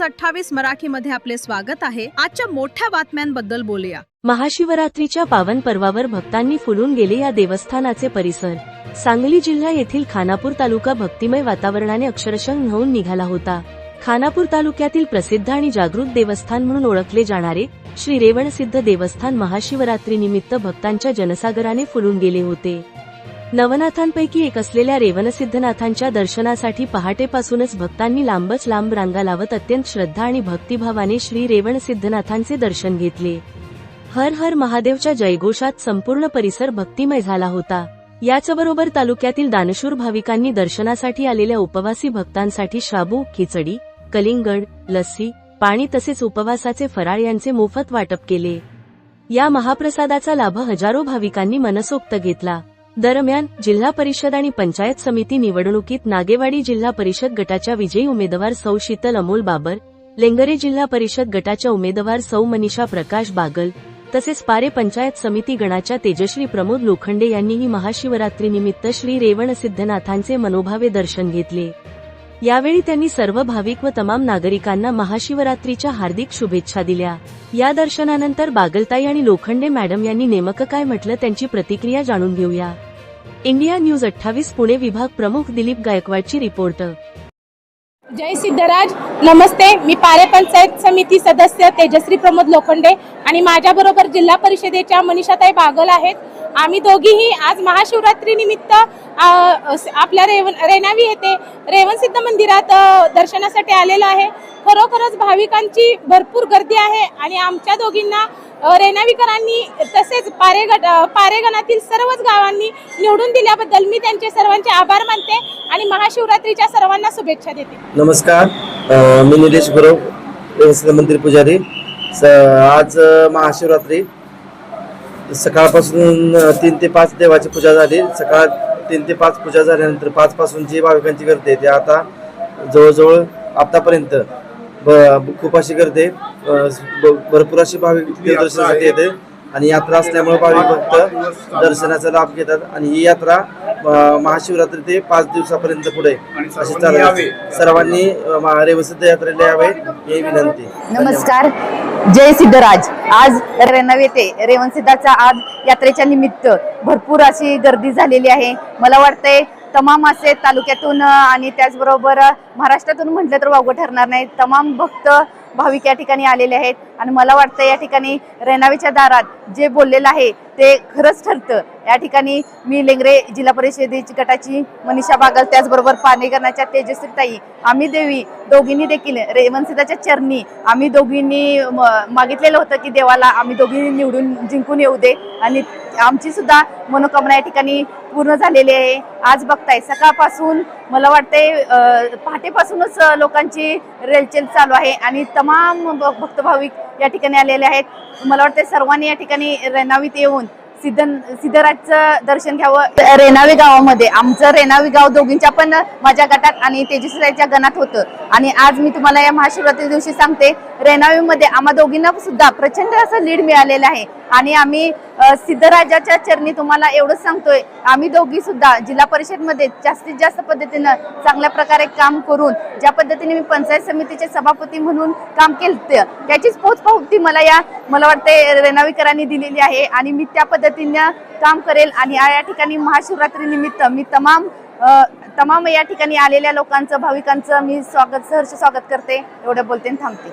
News 28 मराठीमध्ये आपले स्वागत आहे। आजच्या मोठ्या बातम्यांबद्दल बोलूया। महाशिवरात्रीच्या पावन पर्वावर भक्तांनी फुलून गेले या देवस्थानाचे परिसर। सांगली जिल्हा येथील खानापूर तालुका भक्तिमय वातावरणाने अक्षरशः न्हाऊन निघाला होता। खानापूर तालुक्यातील प्रसिद्ध आणि जागृत देवस्थान म्हणून ओळखले जाणारे श्री रेवणसिद्ध देवस्थान महाशिवरात्रीनिमित्त भक्तांच्या जनसागराने फुलून गेले होते। नवनाथांपैकी एक असलेल्या रेवणसिद्धनाथांच्या दर्शनासाठी पहाटेपासूनच भक्तांनी लांबच लांब रांगा लावत अत्यंत श्रद्धा आणि भक्तिभावाने श्री रेवणसिद्धनाथांचे दर्शन घेतले। हर हर महादेवच्या जयघोषात संपूर्ण परिसर भक्तिमय झाला होता। याचबरोबर तालुक्यातील दानशूर भाविकांनी दर्शनासाठी आलेल्या उपवासी भक्तांसाठी शाबू, खिचडी, कलिंगड, लस्सी, पाणी तसेच उपवासाचे फराळ यांचे मोफत वाटप केले। या महाप्रसादाचा लाभ हजारो भाविकांनी मनसोक्त घेतला। दरम्यान जिल्हा परिषद आणि पंचायत समिती निवडणुकीत नागेवाडी जिल्हा परिषद गटाच्या विजयी उमेदवार सौ शीतल अमोल बाबर, लेंगरे जिल्हा परिषद गटाच्या उमेदवार सौ मनीषा प्रकाश बागल तसेच पारे पंचायत समिती गणाच्या तेजश्री प्रमोद लोखंडे यांनीही महाशिवरात्रीनिमित्त श्री रेवणसिद्धनाथांचे मनोभावे दर्शन घेतले। यावेळी त्यांनी सर्व भाविक व तमाम नागरिकांना महाशिवरात्रीच्या हार्दिक शुभेच्छा दिल्या। या दर्शनानंतर बागलताई आणि लोखंडे मॅडम यांनी नेमकं काय म्हटलं त्यांची प्रतिक्रिया जाणून घेऊया। इंडिया न्यूज 28 पुणे विभाग प्रमुख दिलीप गायकवाडची रिपोर्ट। जय सिद्धराज, नमस्ते। मी पारे पंचायत समिती सदस्य तेजश्री प्रमोद लोखंडे आणि माझ्याबरोबर जिल्हा परिषदेच्या मनीषाताई बागल आहेत। आम्ही दोघीही आज महाशिवरात्री निमित्त आपल्या रेणावी येथे रेवणसिद्ध मंदिरात दर्शनासाठी आलेलो आहे। खरोखरच भाविकांची भरपूर गर्दी आहे आणि आमच्या दोघींना रेणावीकरांनी तसेच पारेगणातील सर्वच गावांनी निवडून दिल्याबद्दल मी त्यांचे सर्वांचे आभार मानते आणि महाशिवरात्रीच्या सर्वांना शुभेच्छा देते। नमस्कार, मी निलेश गुरव, रेवणसिद्ध मंदिर पुजारी। आज महाशिवरात्री सकाळपासून 3 ते 5 देवाची पूजा झाली। सकाळ 3 ते 5 पूजा झाल्यानंतर 5 पासून जी भाविकांची गर्दी आहे ती आता जवळजवळ आतापर्यंत खूप अशी गर्दी भरपूर अशी भाविक दर्शनासाठी येते आणि यात्रा असल्यामुळे भाविक भक्त दर्शनाचा लाभ घेतात आणि ही यात्रा महाशिवरात्री ते 5 दिवसापर्यंत पुढे अशी चालते। सर्वांनी रेवणसिद्ध यात्रेला यावे ही विनंती। नमस्कार, जय सिद्धराज। आज रेणावी येथे रेवणसिद्धाच्या आज यात्रेच्या निमित्त भरपूर अशी गर्दी झालेली आहे। मला वाटतंय तमाम असे तालुक्यातून आणि त्याचबरोबर महाराष्ट्रातून म्हटलं तर वावगं ठरणार नाही, तमाम भक्त भाविक या ठिकाणी आलेले आहेत आणि मला वाटतं या ठिकाणी रेणावीच्या दारात जे बोललेलं आहे ते खरंच ठरतं। या ठिकाणी मी लेंगरे जिल्हा परिषदेची गटाची मनीषा बागल त्याचबरोबर पानेगणाच्या तेजस्वीताई आम्ही देवी दोघींनी देखील रेवणसिद्धाच्या चरणी आम्ही दोघींनी मागितलेलं होतं की देवाला आम्ही दोघींनी निवडून जिंकून येऊ दे आणि आमची सुद्धा मनोकामना या ठिकाणी पूर्ण झालेली आहे। आज बघताय सकाळपासून मला वाटतंय पहाटेपासूनच लोकांची रेलचेल चालू आहे आणि तमाम भक्त भाविक या ठिकाणी आलेले आहेत। मला वाटतं सर्वांनी या ठिकाणी रेणावीत येऊन सिद्धराजचं दर्शन घ्यावं। रेणावी गावामध्ये आमचं रेणावी गाव दोघींच्या पण माझ्या गटात आणि तेजस्वीच्या गणात होतं आणि आज मी तुम्हाला या महाशिवरात्री दिवशी सांगते रेणावीमध्ये आम्हा दोघींना सुद्धा प्रचंड असं लीड मिळालेलं आहे आणि आम्ही सिद्धराजाच्या चरणी तुम्हाला एवढंच सांगतोय, आम्ही दोघी सुद्धा जिल्हा परिषदमध्ये जास्तीत जास्त पद्धतीनं चांगल्या प्रकारे काम करून ज्या पद्धतीने मी पंचायत समितीचे सभापती म्हणून काम केलं त्याचीच पोचपावती मला वाटते रेणावीकरांनी दिलेली आहे आणि मी त्या पद्धतीनं काम करेल आणि या ठिकाणी महाशिवरात्री निमित्त मी तमाम या ठिकाणी आलेल्या लोकांचं भाविकांचं मी सहर्ष स्वागत करते। एवढं बोलते थांबते।